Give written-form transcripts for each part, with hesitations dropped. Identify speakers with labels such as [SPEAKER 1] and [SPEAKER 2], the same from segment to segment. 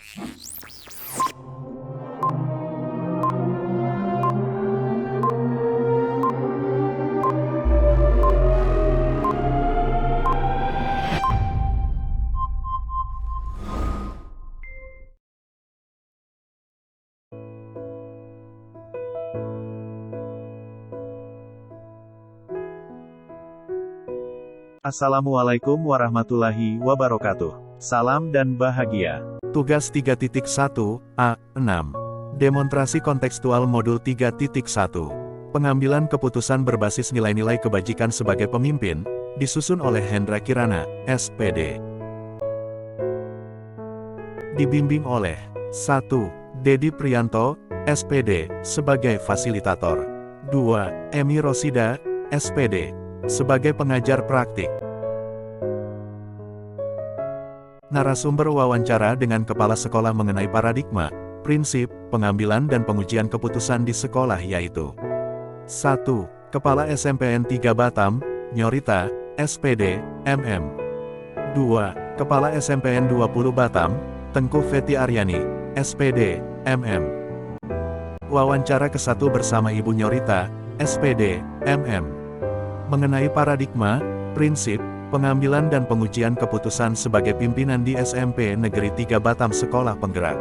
[SPEAKER 1] Assalamualaikum warahmatullahi wabarakatuh. Salam dan bahagia. Tugas 3.1 A6. Demonstrasi kontekstual modul 3.1. Pengambilan keputusan berbasis nilai-nilai kebajikan sebagai pemimpin, disusun oleh Hendra Kirana, SPD. Dibimbing oleh 1. Dedi Priyanto, SPD, sebagai fasilitator. 2. Emi Rosida, SPD, sebagai pengajar praktik. Narasumber wawancara dengan kepala sekolah mengenai paradigma, prinsip, pengambilan dan pengujian keputusan di sekolah yaitu 1. Kepala SMPN 3 Batam, Nyorita, SPD, MM. 2. Kepala SMPN 20 Batam, Tengku Feti Aryani, SPD, MM. Wawancara ke-1 bersama Ibu Nyorita, SPD, MM. Mengenai paradigma, prinsip, pengambilan dan pengujian keputusan sebagai pimpinan di SMP Negeri 3 Batam Sekolah Penggerak.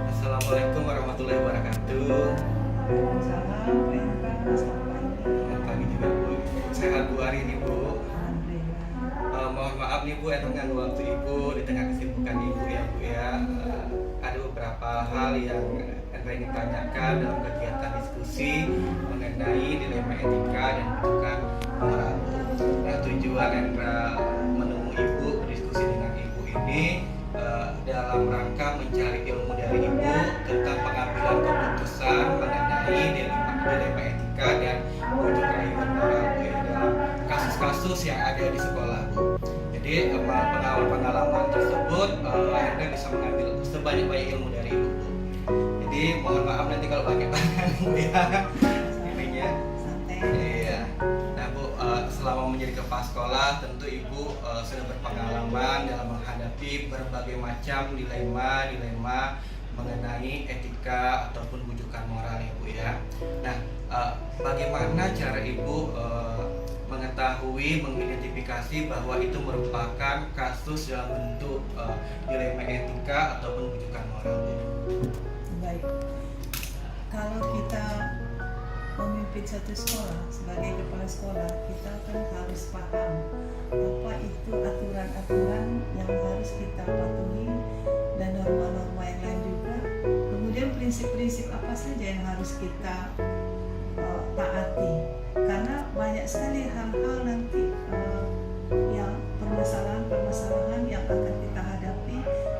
[SPEAKER 2] Assalamualaikum warahmatullahi wabarakatuh.
[SPEAKER 3] Waalaikumsalam.
[SPEAKER 2] Selamat pagi juga Bu. Sehat Bu hari ini Bu. Mohon maaf nih Bu, mengganggu waktu Ibu di tengah kesibukan Ibu ya Bu ya. Ada beberapa hal yang Hendra ingin tanyakan dalam kegiatan diskusi mengenai dilema etika dan bukan moral. Nah, tujuan Hendra menemui Ibu, berdiskusi dengan Ibu ini dalam rangka mencari ilmu dari Ibu tentang pengambilan keputusan mengenai dilema etika dan wujud rayuan moral Bu ya, dalam kasus-kasus yang ada di sekolah Bu. Jadi pengalaman tersebut Hendra bisa mengambil sebanyak-banyak ilmu dari Ibu. Jadi mohon maaf nanti kalau banyak tangan Bu ya. Ininya. Iya. Nah Bu, selama menjadi kepala sekolah tentu Ibu sudah berpengalaman dalam menghadapi berbagai macam dilema mengenai etika ataupun bujukan moral ya Bu ya. Nah, bagaimana cara Ibu mengetahui, mengidentifikasi bahwa itu merupakan kasus dalam bentuk dilema etika ataupun bujukan moral Bu?
[SPEAKER 3] Baik, kalau kita memimpin satu sekolah sebagai kepala sekolah, kita kan harus paham apa itu aturan-aturan yang harus kita patuhi dan norma-norma yang lain juga. Kemudian prinsip-prinsip apa saja yang harus kita taati, karena banyak sekali hal-hal nanti yang permasalahan-permasalahan yang akan kita hadapi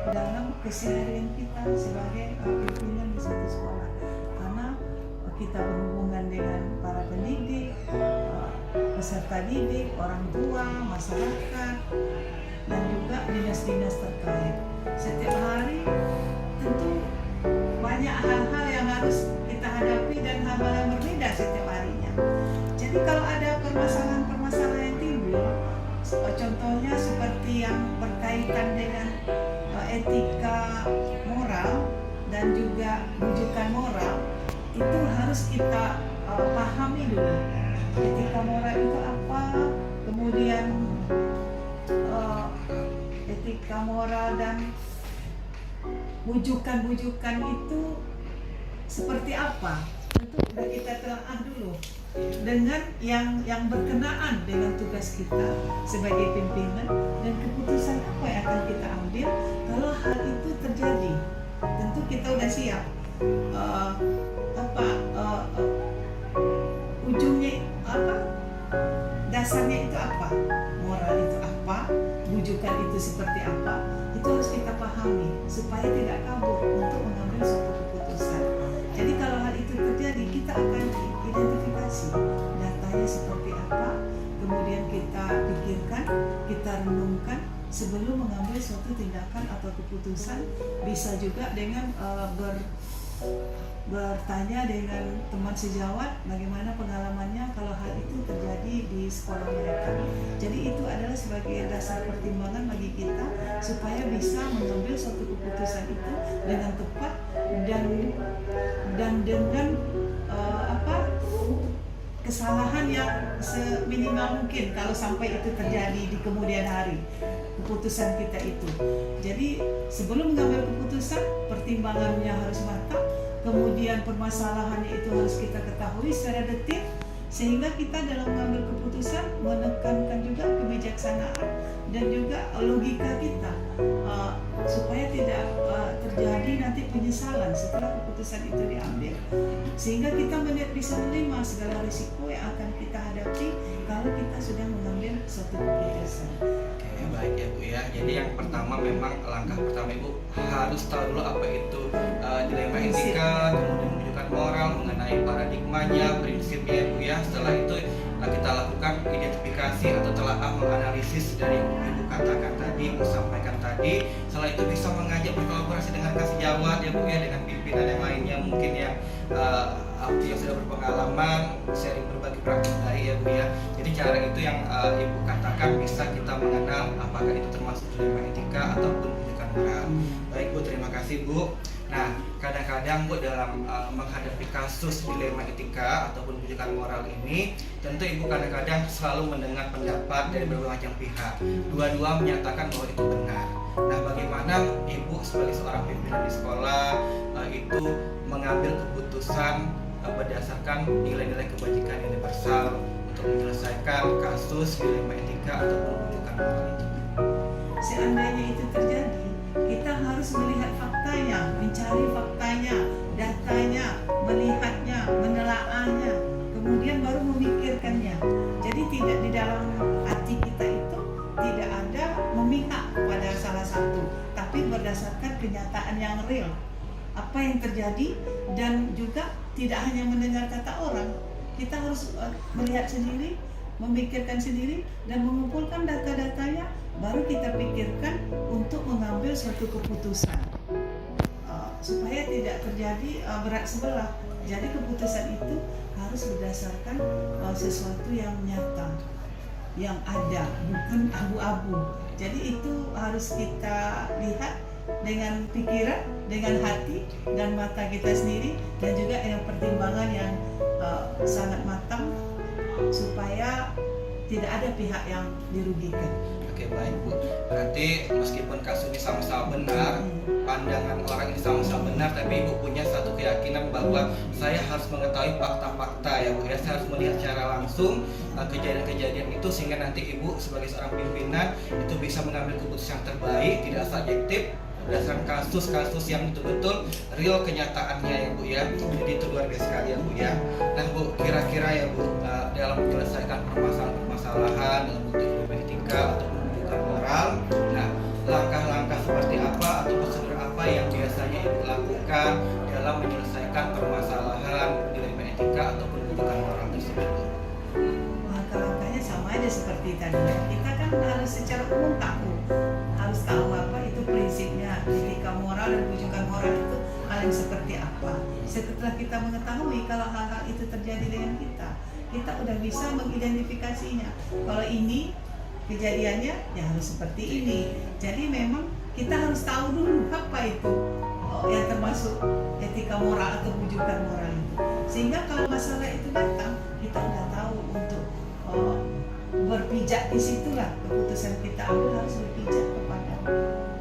[SPEAKER 3] dalam keseharian kita sebagai pimpinan di satu sekolah, karena kita berhubungan dengan para pendidik, peserta didik, orang tua, masyarakat, dan juga dinas-dinas terkait. Setiap hari tentu banyak hal-hal yang harus kita hadapi dan hal-hal yang berbeda setiap harinya. Jadi kalau ada permasalahan-permasalahan yang timbul, contohnya seperti yang berkaitan dengan etika moral dan juga bujukan moral, itu harus kita pahami dulu. Etika moral itu apa, kemudian etika moral dan bujukan-bujukan itu seperti apa. Tentu sudah kita telaah dulu dengan yang berkenaan dengan tugas kita sebagai pimpinan dan keputusan apa yang akan kita ambil kalau hal itu terjadi. Tentu kita sudah siap ujungnya apa, dasarnya itu apa, moral itu apa, bujukan itu seperti apa, itu harus kita pahami supaya tidak kabur untuk mengambil suatu keputusan. Jadi kalau hal itu terjadi, kita akan identifikasi datanya seperti apa, kemudian kita pikirkan, kita renungkan sebelum mengambil suatu tindakan atau keputusan. Bisa juga dengan bertanya dengan teman sejawat bagaimana pengalamannya kalau hal itu terjadi di sekolah mereka. Jadi itu adalah sebagai dasar pertimbangan bagi kita supaya bisa mengambil suatu keputusan itu dengan tepat dan dengan kesalahan yang seminimal mungkin kalau sampai itu terjadi di kemudian hari keputusan kita itu. Jadi sebelum mengambil keputusan, pertimbangannya harus matang, kemudian permasalahannya itu harus kita ketahui secara detil, sehingga kita dalam mengambil keputusan menekankan juga kebijaksanaan dan juga logika kita, supaya tidak terjadi nanti penyesalan setelah keputusan itu diambil, sehingga kita bisa menerima segala risiko yang akan kita hadapi kalau kita sudah mengambil suatu keputusan.
[SPEAKER 2] Oke, baik ya Bu ya. Jadi yang pertama memang langkah pertama Ibu harus tahu dulu apa itu dilema etika, kemudian menunjukkan moral mengenai paradigmanya, prinsipnya ya Bu ya. Setelah itu kita lakukan identifikasi atau telaah menganalisis dari yang Ibu katakan tadi, Ibu sampaikan tadi. Setelah itu bisa mengajak berkolaborasi dengan kasih jawab ya Bu ya, dengan pimpinan yang lainnya mungkin yang yang sudah berpengalaman, sharing berbagi praktik baik ya Bu ya. Jadi cara itu yang Ibu katakan bisa kita mengenal apakah itu termasuk dilema etika ataupun pendidikan moral. Baik Bu, terima kasih Bu. Nah, kadang-kadang Bu dalam menghadapi kasus dilema etika ataupun pendidikan moral ini, tentu Ibu kadang-kadang selalu mendengar pendapat dari berbagai macam pihak. Dua-dua menyatakan bahwa itu benar. Nah, bagaimana Ibu sebagai seorang pimpinan di sekolah itu mengambil keputusan berdasarkan nilai-nilai kebajikan universal untuk menyelesaikan kasus dilema etika ataupun pendidikan moral itu?
[SPEAKER 3] Seandainya itu terjadi, kita harus melihat faktanya, mencari faktanya, datanya, melihatnya, menelaahnya, kemudian baru memikirkannya. Jadi tidak di dalam hati kita itu tidak ada memihak pada salah satu, tapi berdasarkan kenyataan yang real, apa yang terjadi, dan juga tidak hanya mendengar kata orang. Kita harus melihat sendiri, memikirkan sendiri, dan mengumpulkan data-datanya, baru kita pikirkan untuk mengambil suatu keputusan, supaya tidak terjadi berat sebelah. Jadi keputusan itu harus berdasarkan sesuatu yang nyata, yang ada, bukan abu-abu. Jadi itu harus kita lihat dengan pikiran, dengan hati dan mata kita sendiri, dan juga dengan pertimbangan yang sangat matang, supaya tidak ada pihak yang dirugikan.
[SPEAKER 2] Oke, baik Bu. Berarti meskipun kasus ini sama-sama benar, pandangan orang ini sama-sama benar, tapi Ibu punya satu keyakinan bahwa saya harus mengetahui fakta-fakta ya Bu ya. Saya harus melihat secara langsung kejadian-kejadian itu, sehingga nanti Ibu sebagai seorang pimpinan itu bisa mengambil keputusan yang terbaik, tidak subjektif, berdasarkan kasus-kasus yang betul-betul real kenyataannya ya Bu ya. Jadi itu luar biasa sekali ya Bu ya. Nah Bu, kira-kira ya Bu, dalam menyelesaikan permasalahan dalam bentuk dilema etika atau pendidikan moral, nah langkah-langkah seperti apa atau prosedur apa yang biasanya Ibu lakukan dalam menyelesaikan permasalahan dilema etika atau pendidikan moral tersebut Bu?
[SPEAKER 3] Langkah-langkahnya sama aja seperti tadi. Kita kan harus secara umum harus tahu apa itu prinsipnya etika moral dan rujukan moral itu hal yang seperti apa. Setelah kita mengetahui kalau hal-hal itu terjadi dengan kita udah bisa mengidentifikasinya. Kalau ini kejadiannya ya harus seperti ini. Jadi memang kita harus tahu dulu apa itu yang termasuk etika moral atau rujukan moral itu. Sehingga kalau masalah itu datang, kita udah tahu untuk berpijak di situlah keputusan kita ambil harus berpijak kepada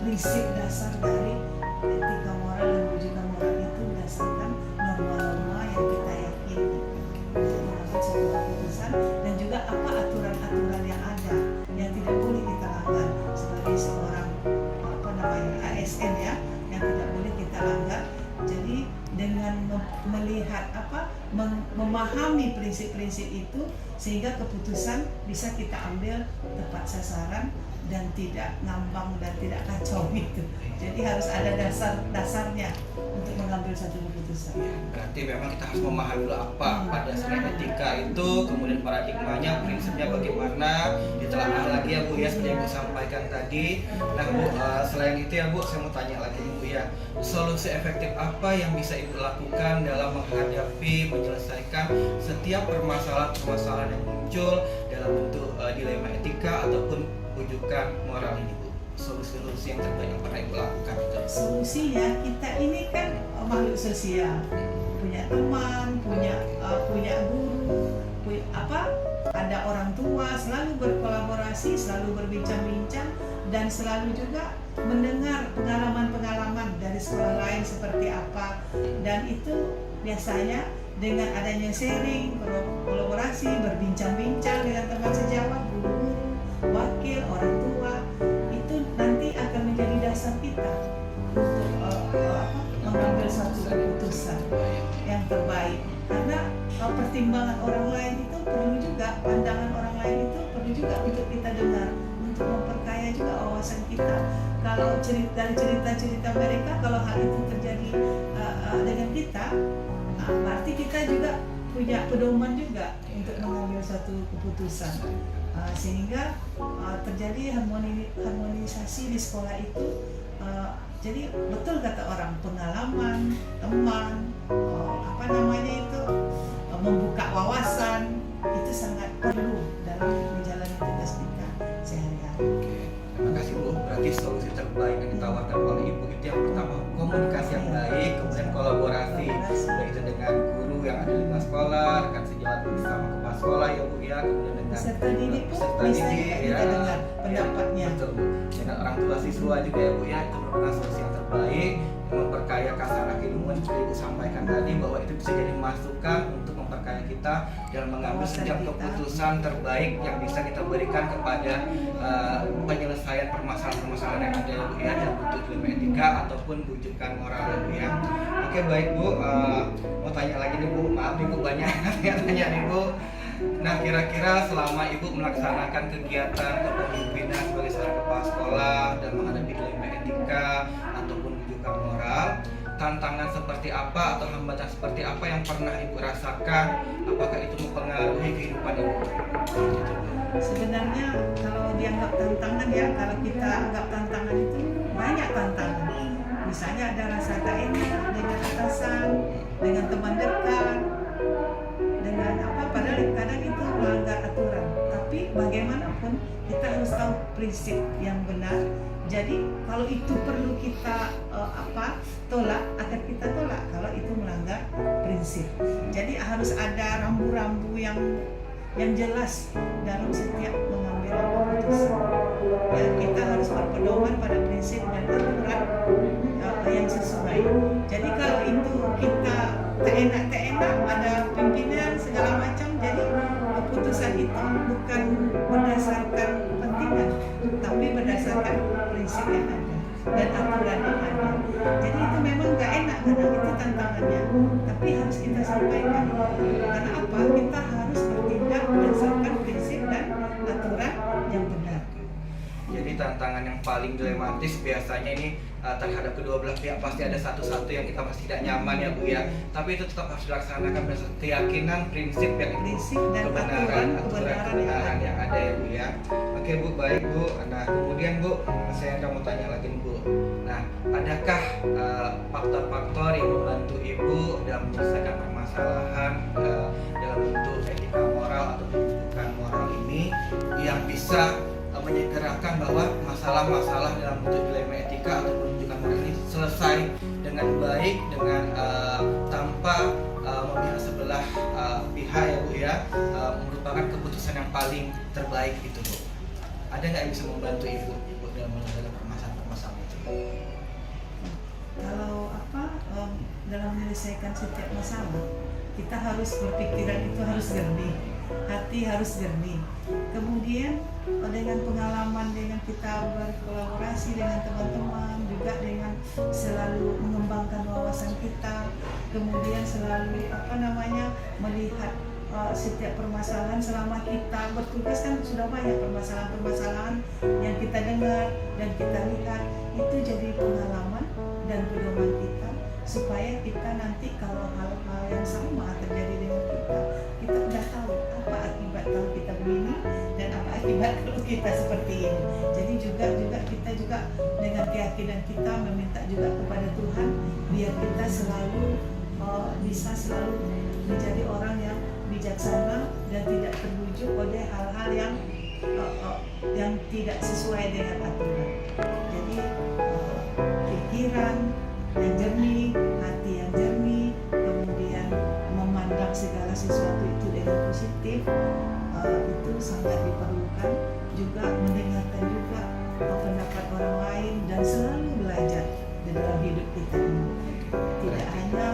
[SPEAKER 3] prinsip dasar dari etika moral dan rujukan moral itu berdasarkan norma-norma yang kita yakini untuk mengambil suatu keputusan, dan juga apa aturan-aturan yang ada yang tidak boleh kita langgar sebagai seorang ASN ya, yang tidak boleh kita langgar. Jadi dengan melihat memahami prinsip-prinsip itu, sehingga keputusan bisa kita ambil tepat sasaran dan tidak ngambang dan tidak kacau gitu. Jadi harus ada dasarnya untuk mengambil satu keputusan.
[SPEAKER 2] Berarti memang kita harus memahami dulu apa pada dasarnya etika itu, kemudian paradigmanya, prinsipnya bagaimana, ditelaah lagi ya Bu ya, seperti yang Bu sampaikan tadi. Nah Bu, selain itu ya Bu, saya mau tanya lagi nih Bu ya, solusi efektif apa yang bisa Ibu lakukan dalam menghadapi, menyelesaikan setiap permasalahan yang muncul dalam bentuk dilema etika ataupun rujukan moral ini Bu? solusi-solusi yang terbaik yang pernah ibu lakukan itu?
[SPEAKER 3] Solusinya kita ini kan makhluk sosial, punya teman, punya guru, ada orang tua, selalu berkolaborasi, selalu berbincang-bincang, dan selalu juga mendengar pengalaman-pengalaman dari sekolah lain seperti apa. Dan itu biasanya dengan adanya sharing, kolaborasi, berbincang-bincang dengan teman sejawat, guru-guru, wakil, orang tua, itu nanti akan menjadi dasar kita untuk mengambil satu keputusan yang terbaik. Karena pertimbangan orang lain itu perlu juga, pandangan orang lain itu perlu juga untuk kita dengar, untuk memperkaya juga wawasan kita. Kalau dari cerita-cerita mereka, kalau hal itu terjadi dengan kita, berarti kita juga punya pedoman juga untuk mengambil satu keputusan. Sehingga terjadi harmonisasi di sekolah itu. Jadi betul kata orang, pengalaman, teman, membuka wawasan itu sangat perlu dalam menjalani tugas kita sehari-hari.
[SPEAKER 2] Oke, terima kasih Bu. Berarti solusi terbaik yang ditawarkan oleh Ibu itu yang pertama komunikasi yang baik, kemudian kolaborasi, baik itu dengan guru yang ada di lingkungan sekolah, rekan sejawat bersama kepala sekolah ya Bu ya, kemudian dengan
[SPEAKER 3] peserta didik pun
[SPEAKER 2] peserta
[SPEAKER 3] bisa
[SPEAKER 2] didik
[SPEAKER 3] kita dengar pendapatnya.
[SPEAKER 2] Betul Bu. Dengan orang tua siswa juga ya Bu ya, itu merupakan solusi yang terbaik, memperkaya kasanah keilmuan seperti Ibu sampaikan tadi, bahwa itu bisa jadi masukan untuk memperkaya kita dalam mengambil setiap keputusan terbaik yang bisa kita berikan kepada penyelesaian permasalahan-permasalahan yang ada ya Bu ya, dalam bentuk ilmu etika ataupun rujukan moral ya Bu ya. Oke baik Bu, mau tanya lagi nih Bu, maaf nih Bu, banyak tanya nih Bu. Nah kira-kira selama Ibu melaksanakan kegiatan kepemimpinan sebagai seorang kepala sekolah dan menghadapi dilema etika ataupun rujukan moral, tantangan seperti apa atau hambatan seperti apa yang pernah Ibu rasakan? Apakah itu mempengaruhi kehidupan Ibu?
[SPEAKER 3] Sebenarnya kalau dianggap tantangan ya, kalau kita anggap tantangan itu banyak tantangan. Misalnya ada rasa tak enak dengan atasan, dengan teman dekat, dengan padahal kadang itu melanggar aturan. Tapi bagaimanapun kita harus tahu prinsip yang benar. Jadi kalau itu perlu kita tolak, akan kita tolak kalau itu melanggar prinsip. Jadi harus ada rambu-rambu yang jelas dalam setiap mengambil keputusan. Ya, kita harus berpedoman pada prinsip dan aturan yang sesuai. Jadi kalau itu kita tak enak ada pimpinan segala macam, jadi keputusan itu bukan berdasarkan kepentingan, tapi berdasarkan prinsip yang ada dan aturan yang ada. Jadi itu memang gak enak karena itu tantangannya, tapi harus kita sampaikan. Karena apa? Kita harus bertindak berdasarkan prinsip dan aturan yang benar.
[SPEAKER 2] Jadi tantangan yang paling dilematis biasanya ini terhadap kedua belah pihak, pasti ada satu-satu yang kita pasti tidak nyaman ya Bu ya. Tapi itu tetap harus dilaksanakan berdasarkan keyakinan, prinsip dan kebenaran yang ada ya Bu ya. Oke Bu, baik Bu. Nah kemudian Bu, saya mau tanya lagi nih Bu. Nah adakah faktor-faktor yang membantu Ibu dalam menyelesaikan permasalahan dalam bentuk etika moral atau rujukan moral ini yang bisa menyegerakan bahwa masalah-masalah dalam bentuk dilema etika atau rujukan moral ini selesai dengan baik, dengan tanpa memihak sebelah pihak ya Bu ya, merupakan keputusan yang paling terbaik itu Bu. Ada nggak yang bisa membantu Ibu dalam menyelesaikan permasalahan itu?
[SPEAKER 3] Kalau dalam menyelesaikan setiap masalah, kita harus berpikiran itu harus jernih, hati harus jernih. Kemudian dengan pengalaman, dengan kita berkolaborasi dengan teman-teman, juga dengan selalu mengembangkan wawasan kita, kemudian selalu melihat setiap permasalahan selama kita bertugas, kan sudah banyak permasalahan-permasalahan yang kita dengar dan kita lihat, itu jadi pengalaman dan pedoman kita supaya kita nanti kalau hal-hal yang sama terjadi dengan kita udah tahu apa akibat kalau kita begini dan apa akibat kalau kita seperti ini. Jadi juga kita juga dengan keyakinan kita meminta juga kepada Tuhan biar kita selalu bisa selalu menjadi orang yang bijaksana dan tidak terbujuk oleh hal-hal yang tidak sesuai dengan aturan. sesuatu itu dengan positif, itu sangat diperlukan. Juga mendengarkan juga pendapat orang lain dan selalu belajar di dalam hidup kita ini. Tidak hanya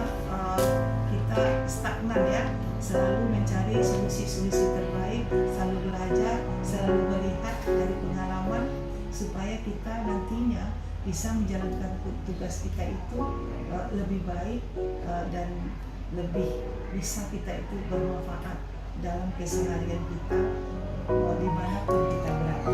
[SPEAKER 3] kita stagnan ya, selalu mencari solusi-solusi terbaik, selalu belajar, selalu melihat dari pengalaman supaya kita nantinya bisa menjalankan tugas kita itu lebih baik dan lebih bisa kita itu bermanfaat dalam keseharian kita dimanapun kita berada.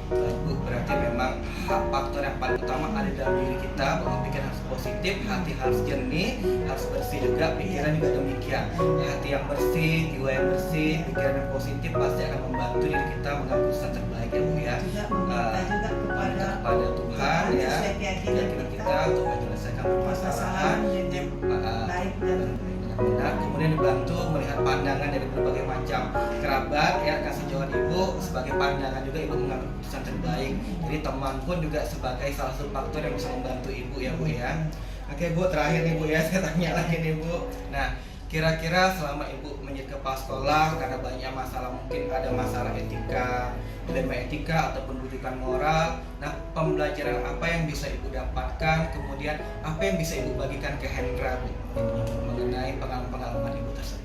[SPEAKER 2] Baik Bu, berarti memang faktor yang paling utama ada dalam diri kita, bahwa pikiran harus positif, hati harus jernih, harus bersih juga, pikiran juga demikian. Hati yang bersih, jiwa yang bersih, pikiran yang positif pasti akan membantu diri kita mengambil keputusan terbaik ya Bu ya.
[SPEAKER 3] Juga meminta juga kepada
[SPEAKER 2] Tuhan ya,
[SPEAKER 3] sesuai keyakinan
[SPEAKER 2] kita untuk menyelesaikan permasalahan
[SPEAKER 3] dengan baik dan
[SPEAKER 2] benar, kemudian dibantu melihat pandangan dari berbagai macam kerabat ya, kasih jawaban Ibu sebagai pandangan juga Ibu mengambil keputusan terbaik. Jadi teman pun juga sebagai salah satu faktor yang bisa membantu Ibu ya Bu ya. Oke Bu, terakhir nih Bu ya, saya tanya lagi nih Bu. Nah, kira-kira selama Ibu menjadi kepala sekolah, karena banyak masalah, mungkin ada masalah etika, dilema etika ataupun rujukan moral. Nah, pembelajaran apa yang bisa Ibu dapatkan, kemudian apa yang bisa Ibu bagikan ke Hendra Bu mengenai pengalaman Ibu tersebut?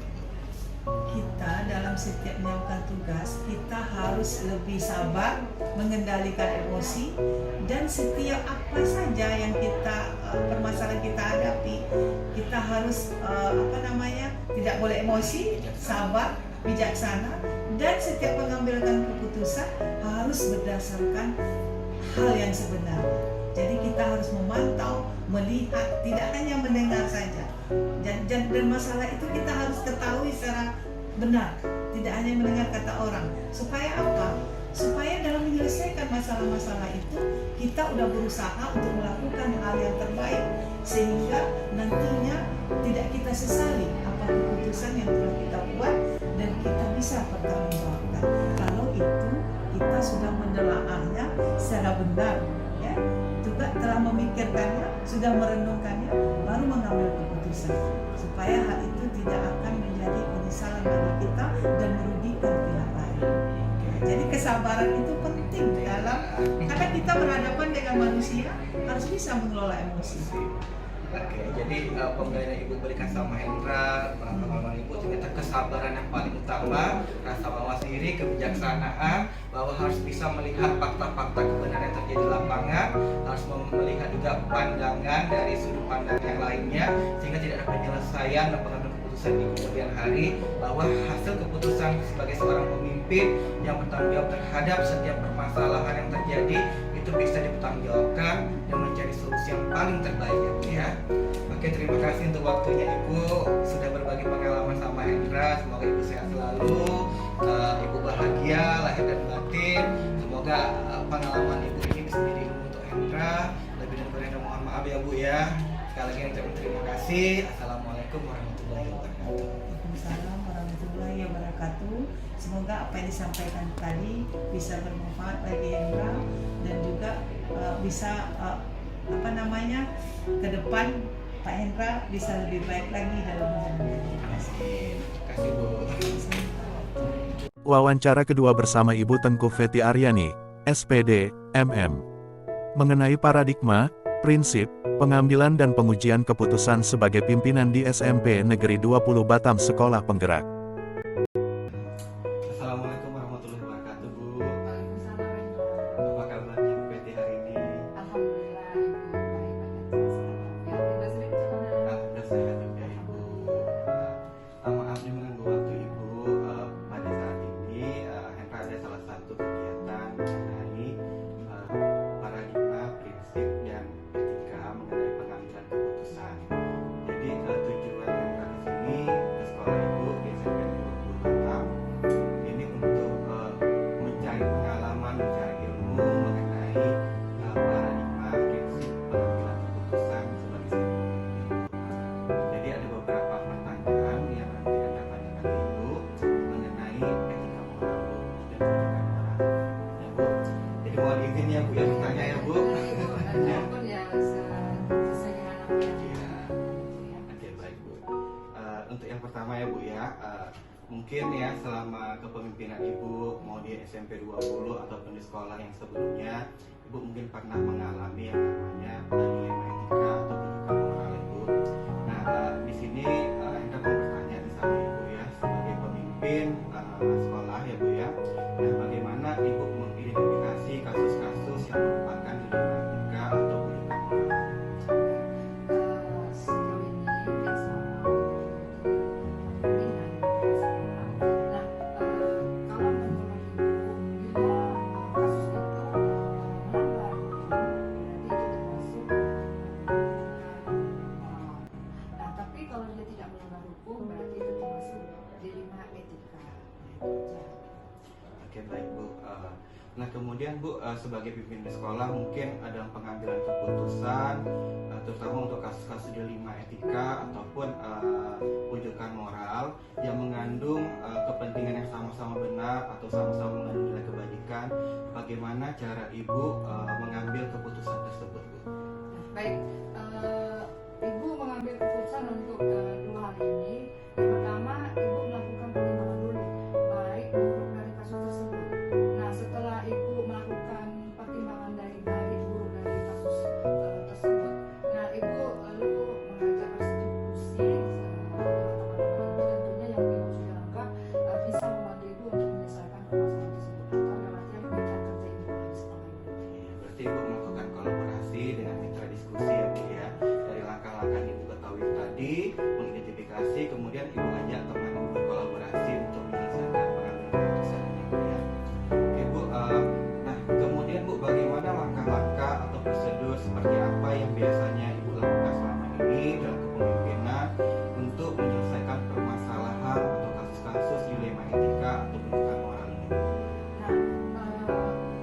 [SPEAKER 3] Kita dalam setiap melakukan tugas, kita harus lebih sabar, mengendalikan emosi, dan setiap apa saja yang kita permasalahan kita hadapi, kita harus tidak boleh emosi, sabar, bijaksana, dan setiap pengambilan keputusan harus berdasarkan hal yang sebenarnya. Jadi kita harus memantau, melihat, tidak hanya mendengar saja. Dan masalah itu kita harus ketahui secara benar, tidak hanya mendengar kata orang. Supaya apa? Supaya dalam menyelesaikan masalah-masalah itu kita udah berusaha untuk melakukan hal yang terbaik, sehingga nantinya tidak kita sesali apa keputusan yang telah kita buat, dan kita bisa bertanggungjawabkan. Kalau itu kita sudah menelaahnya secara benar, ya, juga telah memikirkannya, sudah merenungkannya, baru mengambil keputusan, supaya hal itu tidak akan menjadi penyesalan bagi kita dan merugikan pihak lain. Jadi kesabaran itu penting karena kita berhadapan dengan manusia, harus bisa mengelola emosi.
[SPEAKER 2] Oke, jadi pembelajaran Ibu berikan sama Hendra, pengalaman Ibu ternyata kesabaran yang paling utama, rasa mawas diri, kebijaksanaan, bahwa harus bisa melihat fakta-fakta kebenaran yang terjadi di lapangan, harus melihat juga pandangan dari sudut pandang yang lainnya, sehingga tidak ada penyelesaian dan pengambilan keputusan di kemudian hari, bahwa hasil keputusan sebagai seorang pemimpin yang bertanggung jawab terhadap setiap permasalahan yang terjadi itu bisa dipertanggungjawabkan dan mencari solusi yang paling terbaik ya Bu ya. Oke, terima kasih untuk waktunya Ibu sudah berbagi pengalaman sama Hendra. Semoga Ibu sehat selalu, Ibu bahagia lahir dan batin. Semoga pengalaman Ibu ini bisa menjadi ilmu untuk Hendra. Lebih dan kurangnya mohon maaf ya Bu ya. Sekali lagi ucapkan terima kasih. Assalamualaikum warahmatullahi wabarakatuh.
[SPEAKER 3] Waalaikumsalam warahmatullahi wabarakatuh. Semoga apa yang disampaikan tadi bisa bermanfaat bagi Hendra, dan juga bisa ke depan Pak Hendra bisa lebih baik lagi dalam menjalankan tugas.
[SPEAKER 2] Terima kasih Bu.
[SPEAKER 1] Wawancara kedua bersama Ibu Tengku Feti Aryani, SPD, MM. Mengenai paradigma, prinsip, pengambilan dan pengujian keputusan sebagai pimpinan di SMP Negeri 20 Batam Sekolah Penggerak.
[SPEAKER 2] Assalamualaikum warahmatullahi wabarakatuh Bu.
[SPEAKER 4] Waalaikumsalam warahmatullahi wabarakatuh.
[SPEAKER 2] Apa kabarnya Ibu Feti hari ini?
[SPEAKER 4] Alhamdulillah Ibu baik banget. Hendra sendiri gimana?
[SPEAKER 2] Alhamdulillah sehat juga Ibu. Maaf nih mengganggu waktu Ibu. Pada saat ini Hendra ada salah satu kegiatan mengenai paradigma, prinsip, dan etika mengenai pengambilan keputusan. Jadi tujuan Hendra kesini ke sekolah Ibu di SMP Negeri 20 Batam ini untuk mencari pengalaman, mencari ilmu mengenai paradigma, prinsip, pengambilan keputusan sebagai seorang pemimpin. Jadi ada beberapa pertanyaan yang nanti Anda tanyakan ke Ibu mengenai etika moral Bu dan pendidikan moral. Ya Bu, jadi mohon izin ya Bu ya bertanya ya Bu.
[SPEAKER 4] Walaupun ya sesuai dengan apa yang
[SPEAKER 2] Iya.
[SPEAKER 4] kita.
[SPEAKER 2] Oke baik Bu. Untuk yang pertama pertama ya Bu ya, mungkin ya selama kepemimpinan Ibu mau di SMP 20 ataupun di sekolah yang sebelumnya, Ibu mungkin pernah mengalami yang namanya dilema etika atau pendidikan moral Ibu. Nah, di sini Enda mau bertanya nih sama Ibu ya, sebagai pemimpin sekolah ya Bu ya. Nah, bagaimana Ibu mengidentifikasi kasus-kasus yang merupakan dilema etika atau pendidikan moral?
[SPEAKER 4] Sejauh ini ya selama pembinaan sekolah. Nah, kalau menurut ibu bila kasus itu melanggar berarti itu termasuk moral. Nah, tapi kalau dia tidak melanggar hukum berarti itu termasuk dilema etika. Nah, itu aja.
[SPEAKER 2] Oke baik Bu. Nah kemudian Bu, sebagai pimpinan sekolah mungkin ada pengambilan keputusan terutama untuk kasus-kasus dilema etika ataupun rujukan moral yang mengandung kepentingan yang sama-sama benar atau sama-sama mengandung nilai kebajikan. Bagaimana cara Ibu mengambil keputusan tersebut Bu?
[SPEAKER 4] Nah, baik, ibu mengambil keputusan untuk dua hal ini. Yang pertama, ibu melakukan pertimbangan dulu, baik buruk dari kasus tersebut. Nah, setelah ibu melakukan pertimbangan dari baik buruk dari kasus tersebut, nah ibu lalu mengajak berdiskusi dengan teman-teman ibu tentunya yang ibu sudah anggap bisa membantu ibu untuk menyelesaikan permasalahan tersebut atau dalam artian mitra kerja ibu di sekolah ini.
[SPEAKER 2] Iya, berarti Ibu melakukan kolaborasi dengan mitra diskusi ya Bu ya. Dari langkah-langkah yang Ibu ketahui tadi, mengidentifikasi, kemudian Ibu ajak teman Ibu berkolaborasi untuk menyelesaikan pengambilan keputusan ini Bu ya. Oke Bu, nah kemudian Bu, bagaimana langkah-langkah atau prosedur seperti apa yang biasanya Ibu lakukan selama ini dalam kepemimpinan untuk menyelesaikan permasalahan atau kasus-kasus dilema etika atau pendidikan moral ini Bu?
[SPEAKER 4] Nah,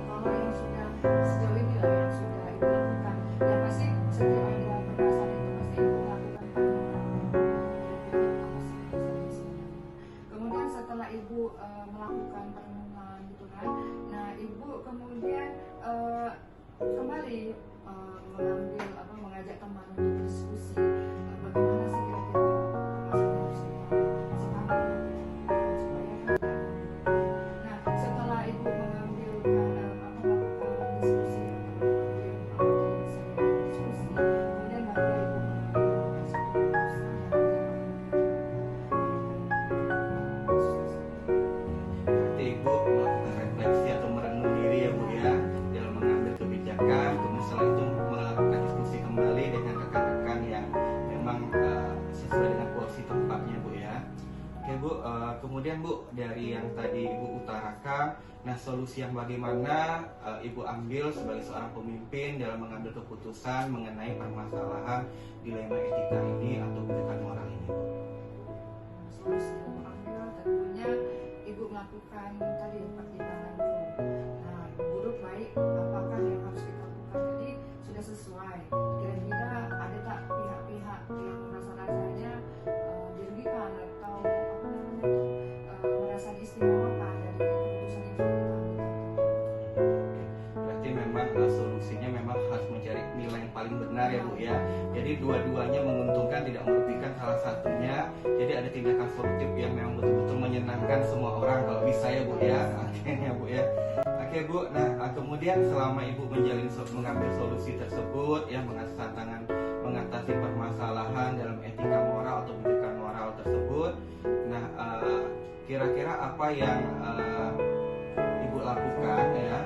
[SPEAKER 4] kalau yang sudah sejauh ini lah yang sudah ibu lakukan, ya pasti setiap ada permasalahan itu pasti ibu melakukan kemudian setelah ibu melakukan perenungan gitu kan, nah ibu kemudian kembali mengajak teman untuk berdiskusi bagaimana sih kira-kira permasalahan harus kita sikapi supaya kan. Nah, setelah ibu melakukan diskusi, kemudian baru ibu mengambil suatu keputusan
[SPEAKER 2] Berarti Ibu melakukan refleksi atau merenung diri ya Bu ya dalam mengambil kebijakan, kemudian setelah itu melakukan diskusi kembali dengan rekan-rekan yang memang sesuai dengan porsi tempatnya Bu ya. Oke Bu, kemudian Bu, dari yang tadi Ibu utarakan, nah solusi yang bagaimana Ibu ambil sebagai seorang pemimpin dalam mengambil keputusan mengenai permasalahan dilema etika ini atau pendidikan moral ini Bu?
[SPEAKER 4] solusi yang mengambil tentunya ibu melakukan tadi pertimbangan dulu. Nah, buruk baik apakah yang harus kita lakukan, jadi sudah sesuai. Kira-kira ada tak pihak-pihak yang merasa rasanya dirugikan atau apa namanya itu merasa diistimewakan dari keputusan yang sudah kita ambil tadi.
[SPEAKER 2] Berarti memang solusinya memang harus mencari nilai yang paling benar ya Bu ya. Jadi dua-duanya menguntungkan, tidak merugikan salah satunya. Jadi ada tindakan solutif yang memang betul-betul menyenangkan semua orang kalau bisa ya Bu ya. Akhirnya Bu ya. Oke Bu, nah kemudian selama Ibu mengambil solusi tersebut ya, mengatasi permasalahan dalam etika moral atau pendidikan moral tersebut. Nah kira-kira apa yang Ibu lakukan ya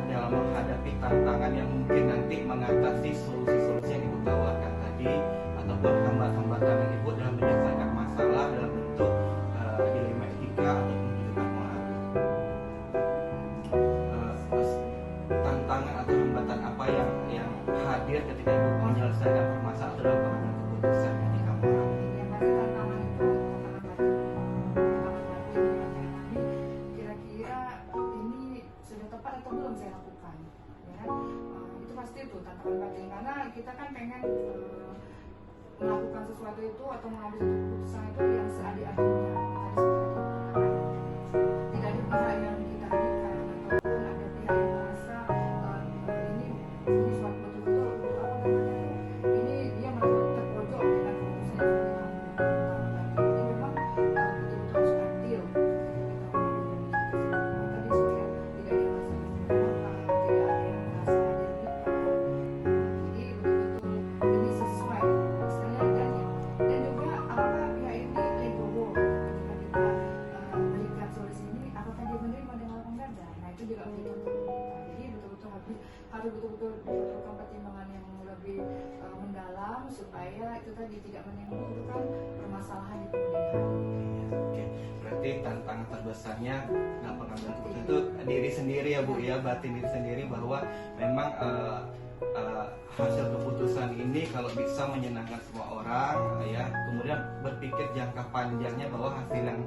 [SPEAKER 2] dalam menghadapi tantangan yang mungkin nanti mengatasi solusi-solusi yang Ibu tawarkan tadi ataupun hambatan-hambatan yang Ibu dalam menyelesaikan masalah dalam bentuk dilema etika atau pendidikan moral. Tantangan atau hambatan apa yang hadir ketika Ibu menyelesaikan permasalahan atau dalam pengambilan keputusan etika moral?
[SPEAKER 4] Yang pasti tantangan itu tantangan batin yang kami kira-kira ini sudah tepat atau belum saya lakukan, ya kan? Itu pasti itu tantangan batin karena kita kan pengen melakukan sesuatu itu atau mengambil satu keputusan itu yang seadil-adilnya. Tadi seperti tidak ada pihak yang kita rugikan ataupun ada pihak yang merasa ini suatu betul-betul apa namanya itu ini dia merasa terpojok dengan keputusan yang sudah diambil. Tantangan batin ini memang betul-betul diperlukan pertimbangan yang lebih mendalam supaya itu tadi tidak menimbulkan permasalahan di kemudian hari.
[SPEAKER 2] Iya, oke. Berarti tantangan terbesarnya dalam pengambilan keputusan itu diri sendiri ya Bu ya, batin diri sendiri bahwa memang hasil keputusan ini kalau bisa menyenangkan semua orang ya, kemudian berpikir jangka panjangnya bahwa hasil yang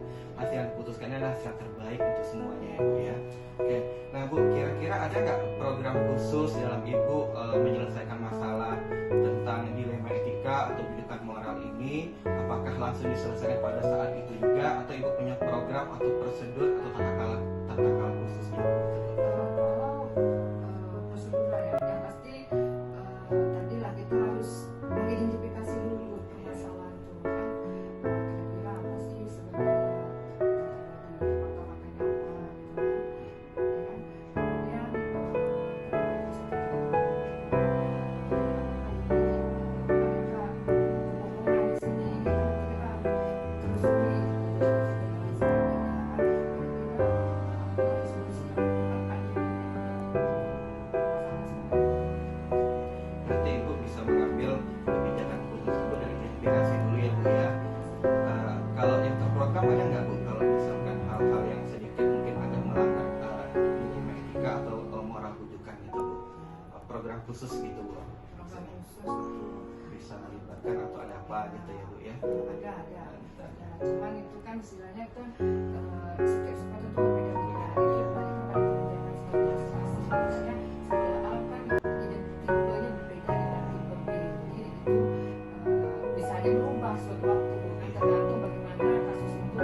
[SPEAKER 2] diputuskannya adalah hasil terbaik untuk semuanya ya Bu ya. Oke, nah Bu, kira-kira ada nggak program khusus dalam Ibu menyelesaikan masalah tentang dilema etika atau pendidikan moral ini? Apakah langsung diselesaikan pada saat itu juga, atau Ibu punya program atau prosedur atau tata cara khususnya?
[SPEAKER 4] Kalau prosedur ya, yang pasti tadilah kita harus mengidentifikasi dulu permasalahan itu kan, kira-kira apa sih sebenarnya faktor-faktornya apa gitu kan, ya kan.
[SPEAKER 2] Berarti Ibu bisa mengambil kebijakan khusus Ibu dari identifikasi dulu ya Bu ya. Kalau yang terprogram ada nggak Bu, kalau misalkan hal-hal yang sedikit mungkin agak melanggar dilema etika atau moral rujukan gitu Bu, program khusus gitu Bu,
[SPEAKER 4] Program khusus
[SPEAKER 2] bisa melibatkan atau ada apa gitu ya Bu ya.
[SPEAKER 4] ada. Cuman itu kan istilahnya itu setiap sekolah itu berbeda-beda. Itu balik kepada kebijakan sekolah masing-masing. Maksudnya segala hal kan tipenya berbeda dengan tipe B. Jadi itu bisa aja berubah suatu waktu. Tergantung bagaimana kasus itu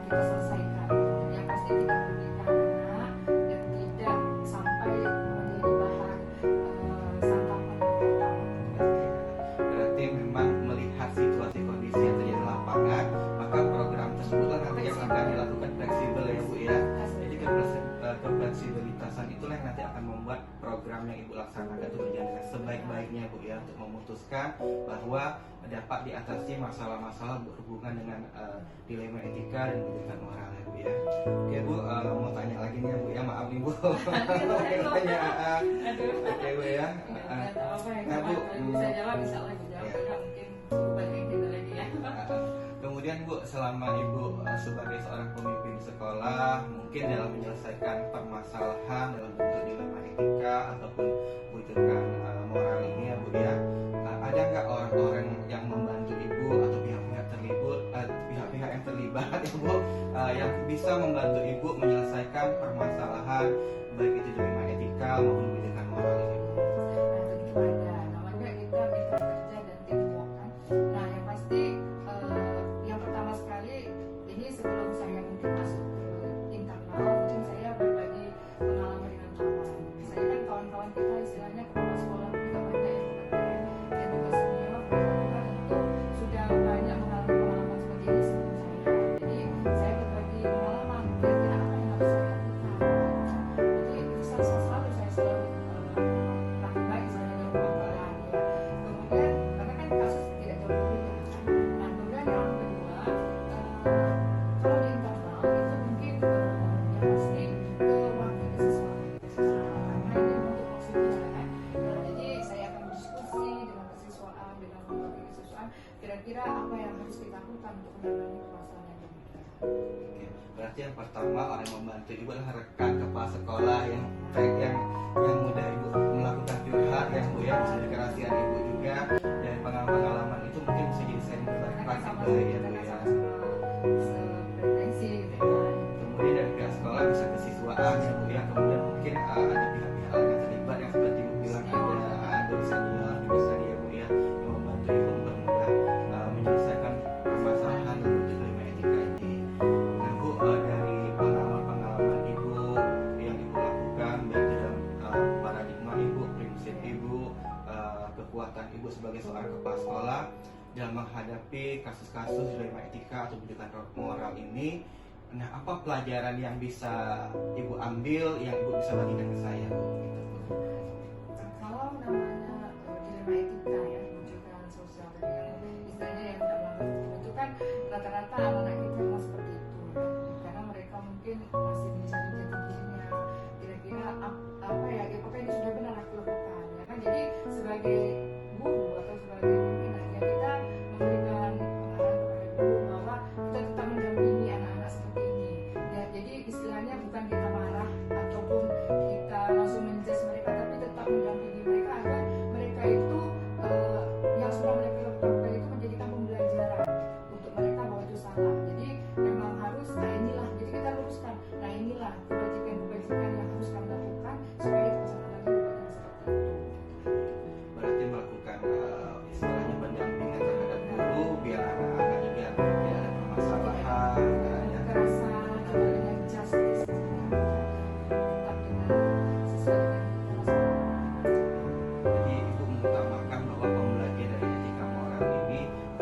[SPEAKER 4] kita selesaikan. Yang pasti tidak merugikan anak dan tidak sampai menjadi bahan santapan utama.
[SPEAKER 2] Berarti memang melihat situasi kondisi yang terjadi di lapangan, maka program tersebutlah nanti yang akan dilakukan fleksibel ya Bu ya. Jadi kefleksibilitasan itulah yang nanti akan membuat program yang Ibu laksanakan itu berjalan dengan sebaik-baiknya Bu ya, untuk memutuskan bahwa dapat diatasi masalah-masalah berhubungan dengan dilema etika dan pendidikan moral ya Bu ya. Oke Bu, mau tanya lagi nih ya Bu ya, maaf nih Bu. Pertanyaan. Oke Bu ya. Nah Bu,
[SPEAKER 4] bisa jawab bisa lagi jawab
[SPEAKER 2] ya.
[SPEAKER 4] mungkin banyak kita lagi ya.
[SPEAKER 2] Kemudian Bu, selama Ibu sebagai seorang pemimpin sekolah, mungkin dalam menyelesaikan permasalahan dalam bentuk dilema etika ataupun wujudan moral ini ya Bu ya, ada nggak orang-orang yang membantu Ibu atau pihak-pihak yang terlibat ya Bu, yang bisa membantu Ibu menyelesaikan permasalahan baik itu dilema etika maupun pendidikan moral ini Bu?
[SPEAKER 4] Tentu ada, namanya kita mitra kerja dan teamwork kan. Nah yang pasti yang pertama sekali ini sebelum saya mungkin masuk ke internal, mungkin saya berbagi pengalaman dengan kawan. Misalnya kan kawan-kawan kita istilahnya kepala sekolah kita banyak yang kompeten dan juga senior, mereka tentu sudah banyak mengalami pengalaman seperti ini sebelum saya. Jadi saya berbagi pengalaman kira-kira apa yang harus saya lakukan. Jadi itu selalu saya selalu praktik baik misalnya dalam pengamalan ya. Kemudian karena kan kasus tidak jauh berbeda kan. Nah kemudian yang kedua kalau di internal itu mungkin yang pasti ke wakil ke siswa karena ini untuk prosedur kan. Nah jadi saya akan berdiskusi dengan kesiswaan dengan wakil kesiswaan kira-kira apa yang harus kita lakukan untuk menangani permasalahan yang demikian.
[SPEAKER 2] Oke, berarti yang pertama orang yang membantu Ibu adalah rekan kepala sekolah yang mudah Ibu melakukan curhat yang Bu ya, bisa jadi kerahasiaan Ibu juga, dan pengalaman itu mungkin bisa jadi sharing berbagi praktik baik ya Bu ya.
[SPEAKER 4] Sepreferensi gitu kan.
[SPEAKER 2] Kemudian dari pihak sekolah bisa kesiswaan ya Bu ya, kemudian mungkin ada pihak-pihak lain yang terlibat yang seperti Ibu bilang ada dari senior bisa ya Bu ya, yang membantu Ibu mempermudah menyelesaikan permasalahan dan dilema etika ini. Nah Bu, dari pengalaman-pengalaman Ibu yang Ibu lakukan baik dalam paradigma Ibu, prinsip Ibu, kekuatan Ibu sebagai seorang kepala sekolah dalam menghadapi kasus-kasus dilema etika atau pendidikan moral ini, nah apa pelajaran yang bisa Ibu ambil yang Ibu bisa bagikan ke saya Bu? Gitu, Bu.
[SPEAKER 4] Kalau namanya dilema etika ya, wujudan sosial tadi yang istilahnya yang tidak melanggar hukum itu kan rata-rata anak-anak kita memang seperti itu ya. Karena mereka mungkin masih mencari jati dirinya. Kira-kira apa ya, apakah ini sudah benar aku lakukan? sebagai guru atau sebagai pimpinan ya kita memberikan pengarahan kepada guru bahwa kita tetap mendampingi anak-anak seperti ini ya, jadi istilahnya bukan kita marah ataupun kita langsung menjudge mereka, tapi tetap mendampingi mereka agar mereka itu yang sudah mereka lakukan itu menjadikan pembelajaran untuk mereka bahwa itu salah. Jadi memang harus, nah inilah, jadi kita luruskan, nah inilah kebajikan yang harus kami lakukan supaya tidak sampai lagi perbuatan seperti itu.
[SPEAKER 2] Berarti melakukan istilahnya pendampingan terhadap guru biar anak-anaknya biar tidak ada permasalahan ya.
[SPEAKER 4] Kekerasan atau adanya justice tetap dengan sesuai dengan masalah.
[SPEAKER 2] Jadi ibu mengutamakan bahwa pembelajaran dari etika moral ini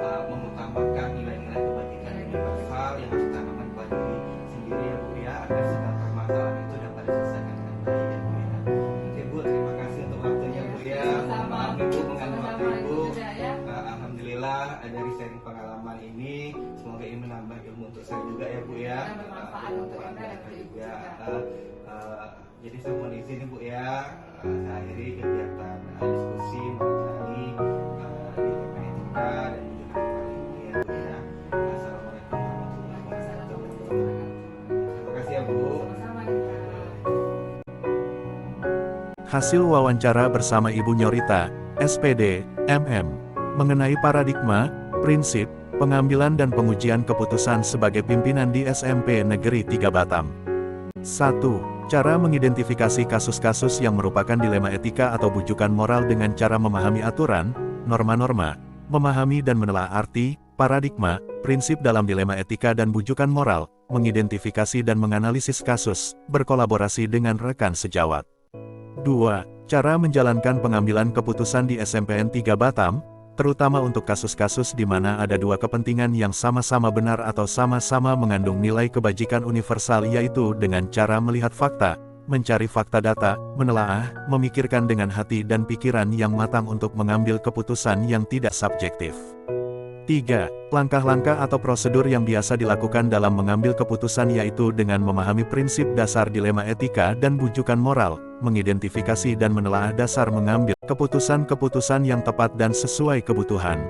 [SPEAKER 2] mengutamakan nilai-nilai kebajikan universal yang harus ditanamkan pada diri sendiri ya Bu ya, agar segala permasalahan itu dapat diselesaikan dengan baik ya Bu ya. Oke Bu, terima kasih untuk waktunya Bu ya. Maaf Ibu mengganggu waktu Ibu. Alhamdulillah dari sharing pengalaman ini, semoga ini menambah ilmu untuk saya juga ya Bu ya.
[SPEAKER 4] Dan bermanfaat untuk Anda dan untuk Ibu juga.
[SPEAKER 2] Jadi saya mohon izin Bu ya, saya akhiri kegiatan diskusi mengenai di PPN Etika dan juga kali ini ya Bu ya. Assalamualaikum warahmatullahi wabarakatuh. Terima kasih ya Bu.
[SPEAKER 4] Sama-sama ya.
[SPEAKER 1] Hasil wawancara bersama Ibu Nyorita, SPD, MM, mengenai paradigma, prinsip, pengambilan dan pengujian keputusan sebagai pimpinan di SMP Negeri 3 Batam. 1. Cara mengidentifikasi kasus-kasus yang merupakan dilema etika atau bujukan moral dengan cara memahami aturan, norma-norma, memahami dan menelaah arti, paradigma, prinsip dalam dilema etika dan bujukan moral, mengidentifikasi dan menganalisis kasus, berkolaborasi dengan rekan sejawat. 2. Cara menjalankan pengambilan keputusan di SMPN 3 Batam, terutama untuk kasus-kasus di mana ada dua kepentingan yang sama-sama benar atau sama-sama mengandung nilai kebajikan universal, yaitu dengan cara melihat fakta, mencari fakta data, menelaah, memikirkan dengan hati dan pikiran yang matang untuk mengambil keputusan yang tidak subjektif. 3. Langkah-langkah atau prosedur yang biasa dilakukan dalam mengambil keputusan yaitu dengan memahami prinsip dasar dilema etika dan bujukan moral, mengidentifikasi dan menelaah dasar mengambil keputusan-keputusan yang tepat dan sesuai kebutuhan.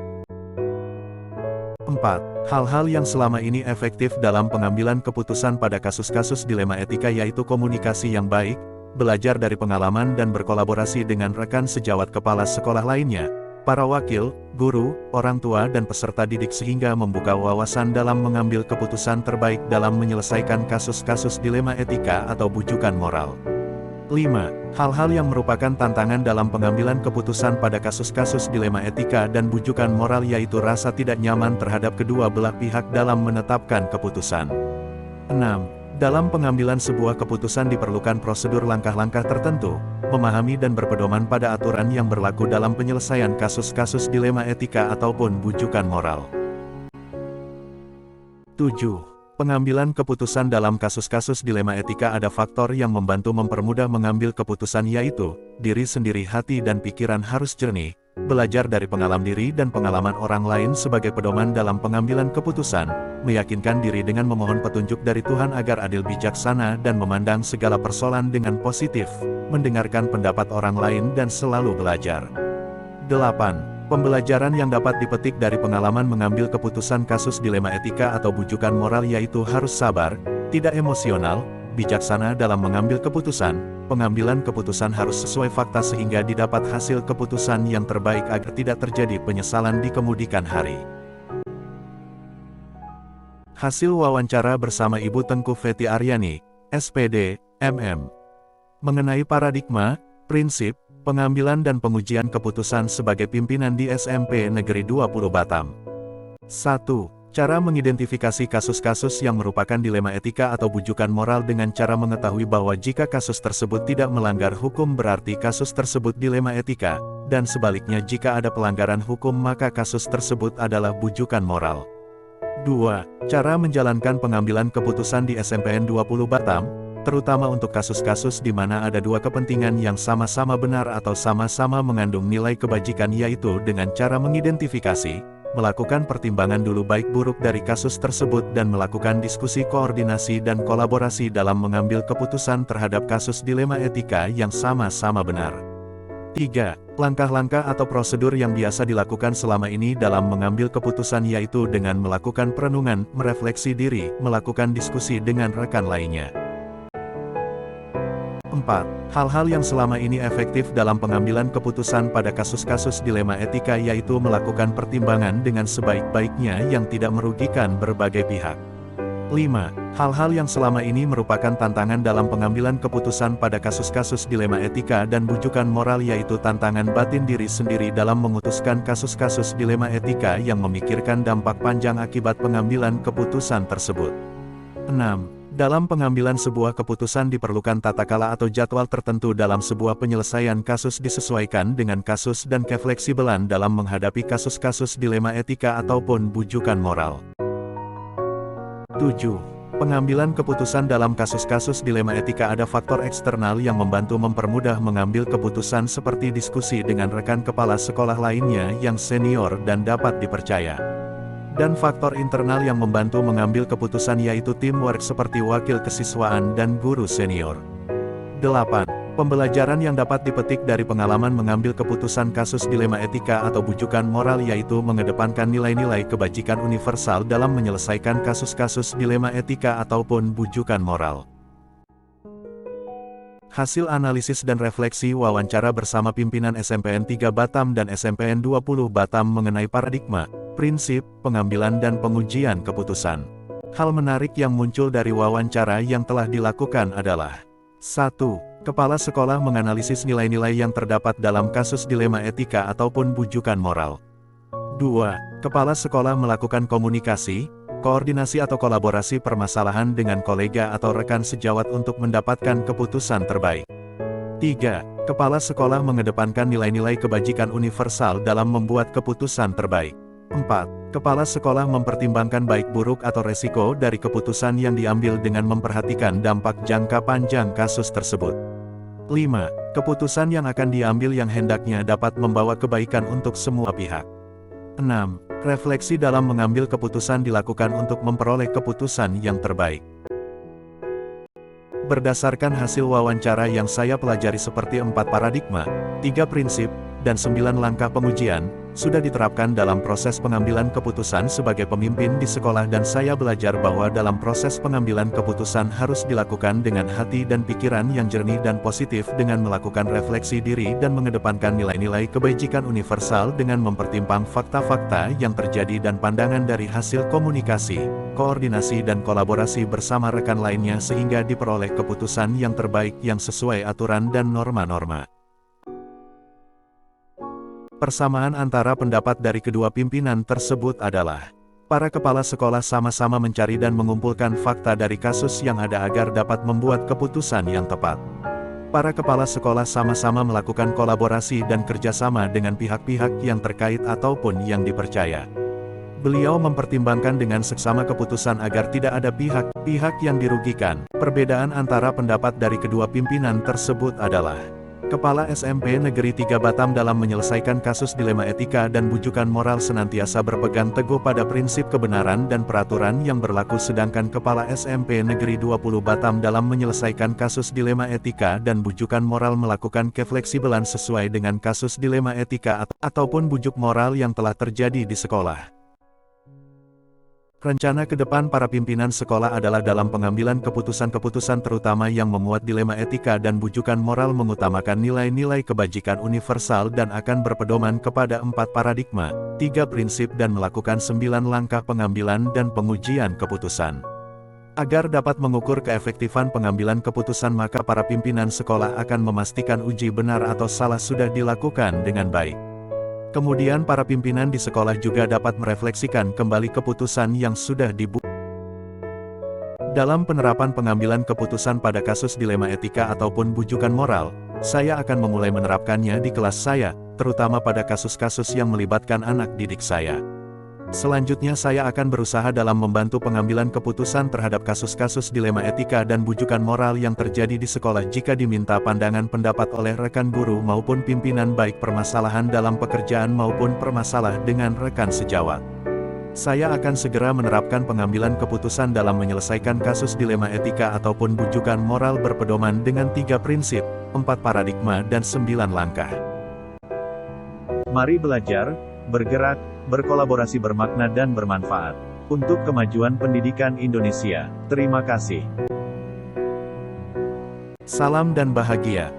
[SPEAKER 1] 4. Hal-hal yang selama ini efektif dalam pengambilan keputusan pada kasus-kasus dilema etika yaitu komunikasi yang baik, belajar dari pengalaman dan berkolaborasi dengan rekan sejawat kepala sekolah lainnya, para wakil, guru, orang tua dan peserta didik sehingga membuka wawasan dalam mengambil keputusan terbaik dalam menyelesaikan kasus-kasus dilema etika atau bujukan moral. 5. Hal-hal yang merupakan tantangan dalam pengambilan keputusan pada kasus-kasus dilema etika dan bujukan moral yaitu rasa tidak nyaman terhadap kedua belah pihak dalam menetapkan keputusan. 6. Dalam pengambilan sebuah keputusan diperlukan prosedur langkah-langkah tertentu, memahami dan berpedoman pada aturan yang berlaku dalam penyelesaian kasus-kasus dilema etika ataupun bujukan moral. 7. Pengambilan keputusan dalam kasus-kasus dilema etika ada faktor yang membantu mempermudah mengambil keputusan yaitu, diri sendiri, hati dan pikiran harus jernih, belajar dari pengalaman diri dan pengalaman orang lain sebagai pedoman dalam pengambilan keputusan, meyakinkan diri dengan memohon petunjuk dari Tuhan agar adil bijaksana dan memandang segala persoalan dengan positif, mendengarkan pendapat orang lain dan selalu belajar. 8. Pembelajaran yang dapat dipetik dari pengalaman mengambil keputusan kasus dilema etika atau bujukan moral yaitu harus sabar, tidak emosional, bijaksana dalam mengambil keputusan, pengambilan keputusan harus sesuai fakta sehingga didapat hasil keputusan yang terbaik agar tidak terjadi penyesalan di kemudian hari. Hasil wawancara bersama Ibu Tengku Feti Aryani, SPD, MM. Mengenai paradigma, prinsip, pengambilan dan pengujian keputusan sebagai pimpinan di SMP Negeri 20 Batam. 1. Cara mengidentifikasi kasus-kasus yang merupakan dilema etika atau bujukan moral dengan cara mengetahui bahwa jika kasus tersebut tidak melanggar hukum berarti kasus tersebut dilema etika, dan sebaliknya jika ada pelanggaran hukum maka kasus tersebut adalah bujukan moral. 2. Cara menjalankan pengambilan keputusan di SMPN 20 Batam, terutama untuk kasus-kasus di mana ada dua kepentingan yang sama-sama benar atau sama-sama mengandung nilai kebajikan yaitu dengan cara mengidentifikasi, melakukan pertimbangan dulu baik buruk dari kasus tersebut dan melakukan diskusi koordinasi dan kolaborasi dalam mengambil keputusan terhadap kasus dilema etika yang sama-sama benar. 3. Langkah-langkah atau prosedur yang biasa dilakukan selama ini dalam mengambil keputusan yaitu dengan melakukan perenungan, merefleksi diri, melakukan diskusi dengan rekan lainnya. 4. Hal-hal yang selama ini efektif dalam pengambilan keputusan pada kasus-kasus dilema etika yaitu melakukan pertimbangan dengan sebaik-baiknya yang tidak merugikan berbagai pihak. 5. Hal-hal yang selama ini merupakan tantangan dalam pengambilan keputusan pada kasus-kasus dilema etika dan bujukan moral yaitu tantangan batin diri sendiri dalam memutuskan kasus-kasus dilema etika yang memikirkan dampak panjang akibat pengambilan keputusan tersebut. 6. Dalam pengambilan sebuah keputusan diperlukan tata kala atau jadwal tertentu dalam sebuah penyelesaian kasus disesuaikan dengan kasus dan kefleksibelan dalam menghadapi kasus-kasus dilema etika ataupun bujukan moral. 7. Pengambilan keputusan dalam kasus-kasus dilema etika ada faktor eksternal yang membantu mempermudah mengambil keputusan seperti diskusi dengan rekan kepala sekolah lainnya yang senior dan dapat dipercaya. Dan faktor internal yang membantu mengambil keputusan yaitu teamwork seperti wakil kesiswaan dan guru senior. 8. Pembelajaran yang dapat dipetik dari pengalaman mengambil keputusan kasus dilema etika atau bujukan moral yaitu mengedepankan nilai-nilai kebajikan universal dalam menyelesaikan kasus-kasus dilema etika ataupun bujukan moral. Hasil analisis dan refleksi wawancara bersama pimpinan SMPN 3 Batam dan SMPN 20 Batam mengenai paradigma, prinsip, pengambilan dan pengujian keputusan. Hal menarik yang muncul dari wawancara yang telah dilakukan adalah 1. Kepala sekolah menganalisis nilai-nilai yang terdapat dalam kasus dilema etika ataupun bujukan moral. 2. Kepala sekolah melakukan komunikasi, koordinasi atau kolaborasi permasalahan dengan kolega atau rekan sejawat untuk mendapatkan keputusan terbaik. 3. Kepala sekolah mengedepankan nilai-nilai kebajikan universal dalam membuat keputusan terbaik. 4. Kepala sekolah mempertimbangkan baik buruk atau resiko dari keputusan yang diambil dengan memperhatikan dampak jangka panjang kasus tersebut. 5. Keputusan yang akan diambil yang hendaknya dapat membawa kebaikan untuk semua pihak. 6. Refleksi dalam mengambil keputusan dilakukan untuk memperoleh keputusan yang terbaik. Berdasarkan hasil wawancara yang saya pelajari seperti 4 paradigma, 3 prinsip, dan 9 langkah pengujian, sudah diterapkan dalam proses pengambilan keputusan sebagai pemimpin di sekolah dan saya belajar bahwa dalam proses pengambilan keputusan harus dilakukan dengan hati dan pikiran yang jernih dan positif dengan melakukan refleksi diri dan mengedepankan nilai-nilai kebajikan universal dengan mempertimbang fakta-fakta yang terjadi dan pandangan dari hasil komunikasi, koordinasi dan kolaborasi bersama rekan lainnya sehingga diperoleh keputusan yang terbaik yang sesuai aturan dan norma-norma. Persamaan antara pendapat dari kedua pimpinan tersebut adalah, para kepala sekolah sama-sama mencari dan mengumpulkan fakta dari kasus yang ada agar dapat membuat keputusan yang tepat. Para kepala sekolah sama-sama melakukan kolaborasi dan kerjasama dengan pihak-pihak yang terkait ataupun yang dipercaya. Beliau mempertimbangkan dengan seksama keputusan agar tidak ada pihak-pihak yang dirugikan. Perbedaan antara pendapat dari kedua pimpinan tersebut adalah, Kepala SMP Negeri 3 Batam dalam menyelesaikan kasus dilema etika dan bujukan moral senantiasa berpegang teguh pada prinsip kebenaran dan peraturan yang berlaku sedangkan Kepala SMP Negeri 20 Batam dalam menyelesaikan kasus dilema etika dan bujukan moral melakukan kefleksibelan sesuai dengan kasus dilema etika ataupun bujuk moral yang telah terjadi di sekolah. Rencana ke depan para pimpinan sekolah adalah dalam pengambilan keputusan-keputusan terutama yang memuat dilema etika dan bujukan moral mengutamakan nilai-nilai kebajikan universal dan akan berpedoman kepada 4 paradigma, 3 prinsip dan melakukan 9 langkah pengambilan dan pengujian keputusan. Agar dapat mengukur keefektifan pengambilan keputusan maka para pimpinan sekolah akan memastikan uji benar atau salah sudah dilakukan dengan baik. Kemudian para pimpinan di sekolah juga dapat merefleksikan kembali keputusan yang sudah dibuat. Dalam penerapan pengambilan keputusan pada kasus dilema etika ataupun bujukan moral, saya akan memulai menerapkannya di kelas saya, terutama pada kasus-kasus yang melibatkan anak didik saya. Selanjutnya saya akan berusaha dalam membantu pengambilan keputusan terhadap kasus-kasus dilema etika dan bujukan moral yang terjadi di sekolah jika diminta pandangan pendapat oleh rekan guru maupun pimpinan baik permasalahan dalam pekerjaan maupun permasalah dengan rekan sejawat. Saya akan segera menerapkan pengambilan keputusan dalam menyelesaikan kasus dilema etika ataupun bujukan moral berpedoman dengan 3 prinsip, 4 paradigma dan 9 langkah. Mari belajar, bergerak, berkolaborasi bermakna dan bermanfaat untuk kemajuan pendidikan Indonesia. Terima kasih. Salam dan bahagia.